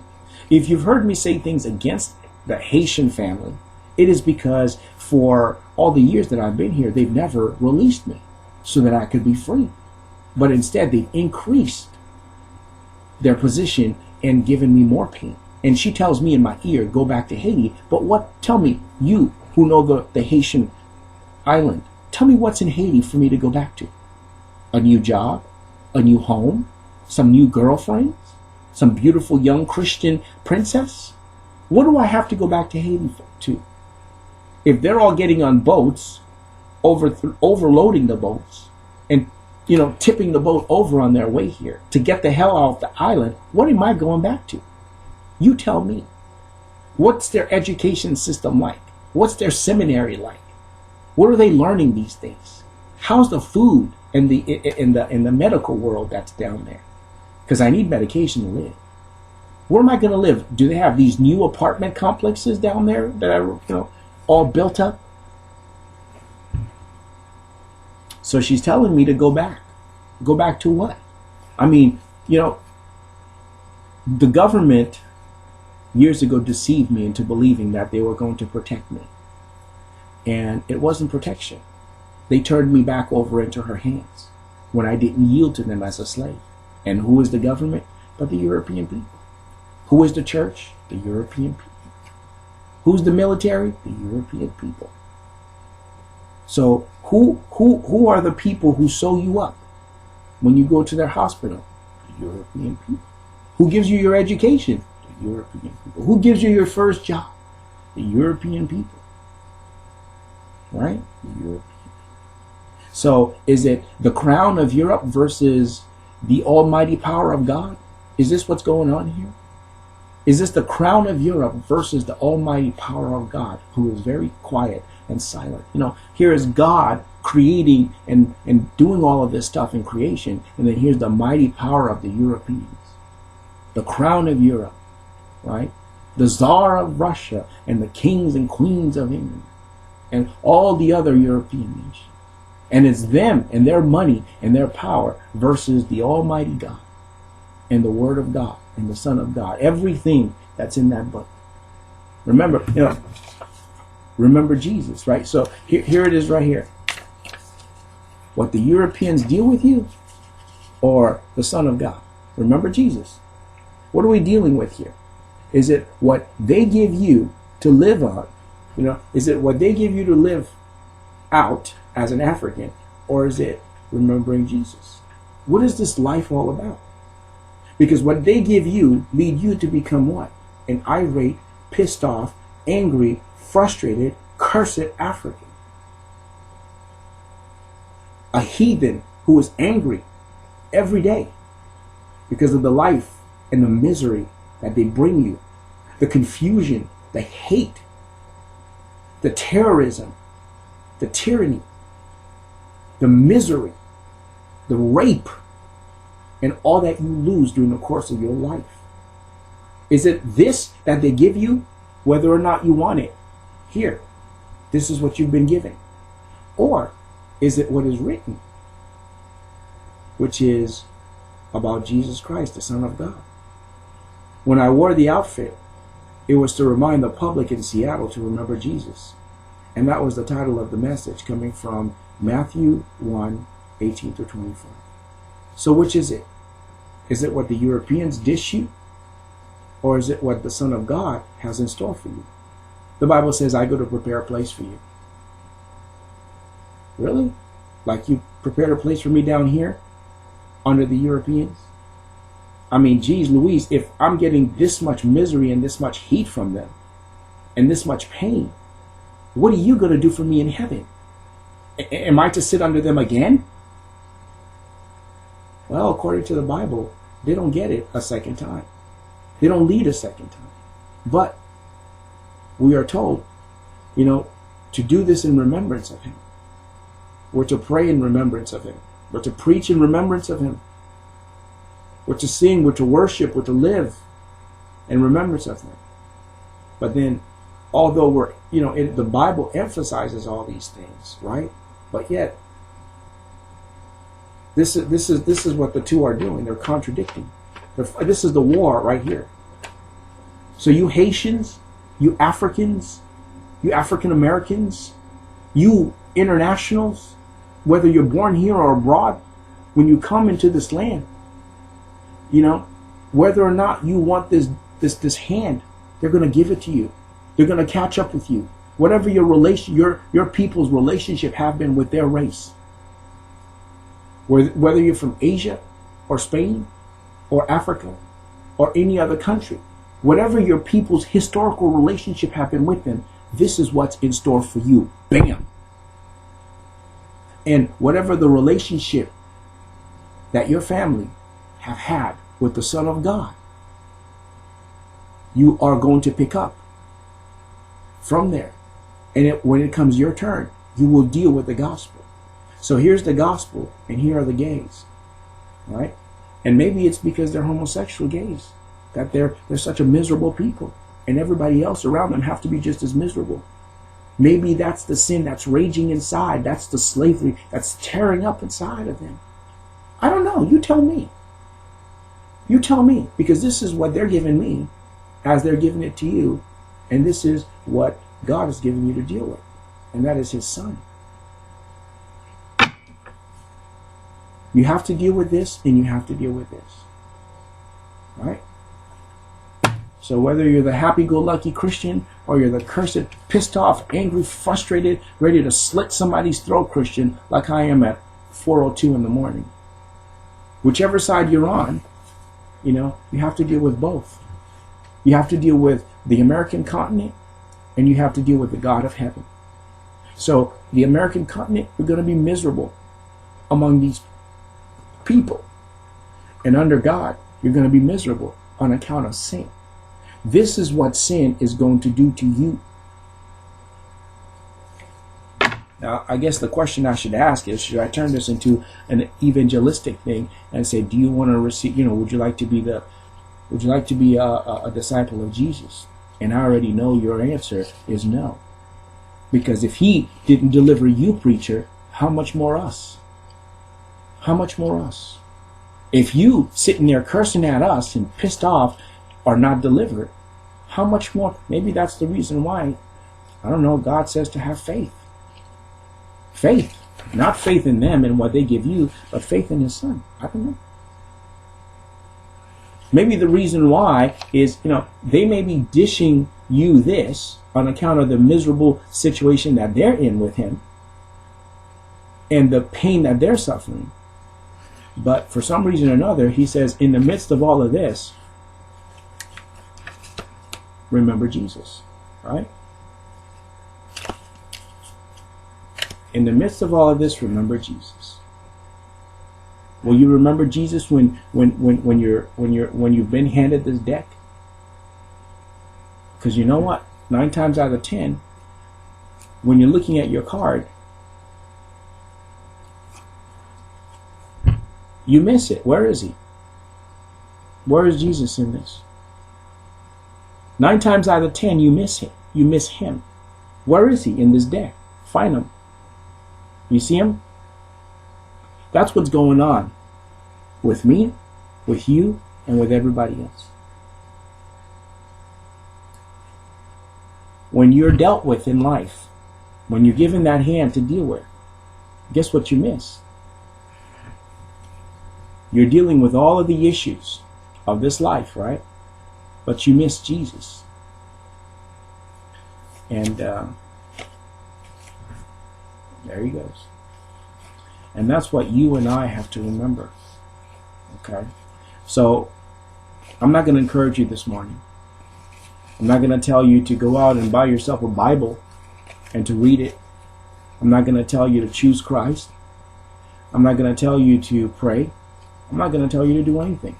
If you've heard me say things against the Haitian family, it is because for all the years that I've been here, they've never released me so that I could be free. But instead, they've increased their position and given me more pain. And she tells me in my ear, go back to Haiti. But tell me, you who know the Haitian island, tell me what's in Haiti for me to go back to. A new job, a new home, some new girlfriends, some beautiful young Christian princess. What do I have to go back to Haiti to? If they're all getting on boats, overloading the boats, and tipping the boat over on their way here to get the hell off the island, what am I going back to? You tell me. What's their education system like? What's their seminary like? What are they learning these days? How's the food in the medical world that's down there? Because I need medication to live. Where am I going to live? Do they have these new apartment complexes down there that are, all built up? So she's telling me to go back. Go back to what? I mean, the government years ago deceived me into believing that they were going to protect me. And it wasn't protection. They turned me back over into her hands when I didn't yield to them as a slave. And who is the government? But the European people. Who is the church? The European people. Who's the military? The European people. So who are the people who sew you up when you go to their hospital? The European people. Who gives you your education? The European people. Who gives you your first job? The European people. Right? The European people. So is it the crown of Europe versus the almighty power of God? Is this what's going on here? Is this the crown of Europe versus the almighty power of God, who is very quiet and silent? Here is God creating and doing all of this stuff in creation, and then here's the mighty power of the Europeans. The crown of Europe, right? The Tsar of Russia and the kings and queens of England and all the other European nations. And it's them and their money and their power versus the almighty God and the Word of God and the Son of God. Everything that's in that book. Remember, remember Jesus, right? So here it is right here. What the Europeans deal with you or the Son of God. Remember Jesus. What are we dealing with here? Is it what they give you to live on? Is it what they give you to live out as an African, or is it remembering Jesus? What is this life all about? Because what they give you lead you to become what? An irate, pissed off, angry, frustrated, cursed African. A heathen who is angry every day because of the life and the misery that they bring you, the confusion, the hate, the terrorism, the tyranny, the misery, the rape, and all that you lose during the course of your life. Is it this that they give you, whether or not you want it? Here, this is what you've been given. Or is it what is written, which is about Jesus Christ, the Son of God? When I wore the outfit, it was to remind the public in Seattle to remember Jesus. And that was the title of the message, coming from Matthew 1:18-24. So which is it? Is it what the Europeans dish you? Or is it what the Son of God has in store for you? The Bible says, I go to prepare a place for you. Really? Like you prepared a place for me down here under the Europeans? I mean, geez Louise, if I'm getting this much misery and this much heat from them and this much pain, what are you going to do for me in heaven? Am I to sit under them again? Well, according to the Bible, they don't get it a second time. They don't lead a second time. But we are told, to do this in remembrance of Him. We're to pray in remembrance of Him. We're to preach in remembrance of Him. We're to sing, we're to worship, we're to live in remembrance of Him. But then, although the Bible emphasizes all these things, right? But yet, this is what the two are doing. They're contradicting. This is the war right here. So you Haitians, you Africans, you African Americans, you internationals, whether you're born here or abroad, when you come into this land, whether or not you want this hand, they're going to give it to you. They're going to catch up with you. Whatever your people's relationship have been with their race. Whether you're from Asia or Spain or Africa or any other country, whatever your people's historical relationship have been with them, this is what's in store for you. Bam! And whatever the relationship that your family have had with the Son of God, you are going to pick up from there. And when it comes your turn, you will deal with the gospel. So here's the gospel, and here are the gays, right? And maybe it's because they're homosexual gays that they're such a miserable people, and everybody else around them have to be just as miserable. Maybe that's the sin that's raging inside. That's the slavery that's tearing up inside of them. I don't know. You tell me. You tell me, because this is what they're giving me as they're giving it to you, and this is what God has given you to deal with, and that is his son. You have to deal with this, and you have to deal with this. Right? So whether you're the happy-go-lucky Christian or you're the cursed, pissed off, angry, frustrated, ready to slit somebody's throat Christian like I am at 4:02 in the morning, whichever side you're on, you have to deal with both. You have to deal with the American continent, and you have to deal with the God of heaven. So the American continent, we're going to be miserable among these people. And under God, you're going to be miserable on account of sin. This is what sin is going to do to you. Now, I guess the question I should ask is, should I turn this into an evangelistic thing and say, do you want to receive, would you like to be a disciple of Jesus? And I already know your answer is no. Because if he didn't deliver you, preacher, how much more us? How much more us? If you sitting there cursing at us and pissed off are not delivered, how much more? Maybe that's the reason why, I don't know, God says to have faith. Faith. Not faith in them and what they give you, but faith in his son. I don't know. Maybe the reason why is, they may be dishing you this on account of the miserable situation that they're in with him and the pain that they're suffering. But for some reason or another, he says, in the midst of all of this, remember Jesus, right? In the midst of all of this, remember Jesus. Will you remember Jesus when you've been handed this deck? Because you know what? 9 times out of 10, when you're looking at your card, you miss it. Where is he? Where is Jesus in this? 9 times out of 10, you miss him. You miss him. Where is he in this deck? Find him. You see him? That's what's going on with me, with you, and with everybody else. When you're dealt with in life, when you're given that hand to deal with, guess what you miss? You're dealing with all of the issues of this life, right? But you miss Jesus. And there he goes. And that's what you and I have to remember. Okay? So, I'm not going to encourage you this morning. I'm not going to tell you to go out and buy yourself a Bible and to read it. I'm not going to tell you to choose Christ. I'm not going to tell you to pray. I'm not going to tell you to do anything.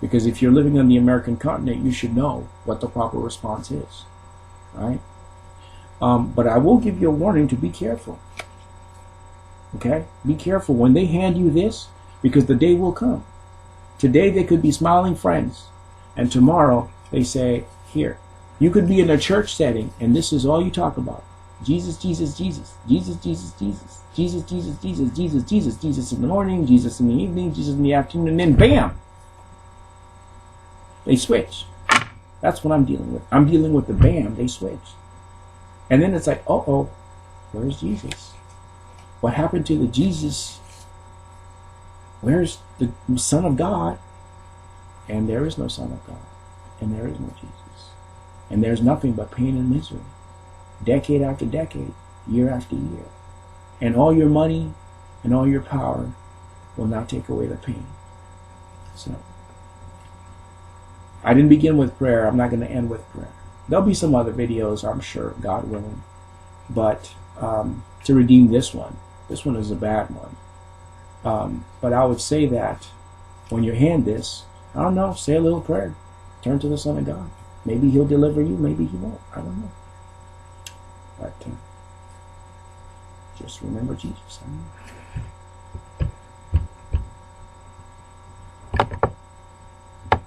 Because if you're living on the American continent, you should know what the proper response is. Right? But I will give you a warning to be careful. Okay? Be careful when they hand you this, because the day will come. Today they could be smiling friends, and tomorrow they say, here. You could be in a church setting, and this is all you talk about. Jesus, Jesus, Jesus. Jesus, Jesus, Jesus. Jesus, Jesus, Jesus, Jesus, Jesus. Jesus in the morning, Jesus in the evening, Jesus in the afternoon, and then bam! They switch. That's what I'm dealing with. I'm dealing with the bam, they switch. And then it's like, uh-oh, where's Jesus? What happened to the Jesus? Where's the Son of God? And there is no Son of God. And there is no Jesus. And there's nothing but pain and misery. Decade after decade, year after year. And all your money and all your power will not take away the pain. So, I didn't begin with prayer. I'm not going to end with prayer. There'll be some other videos, I'm sure, God willing. But to redeem this one is a bad one. But I would say that when you hand this, I don't know, say a little prayer. Turn to the Son of God. Maybe he'll deliver you, maybe he won't. I don't know. But just remember Jesus.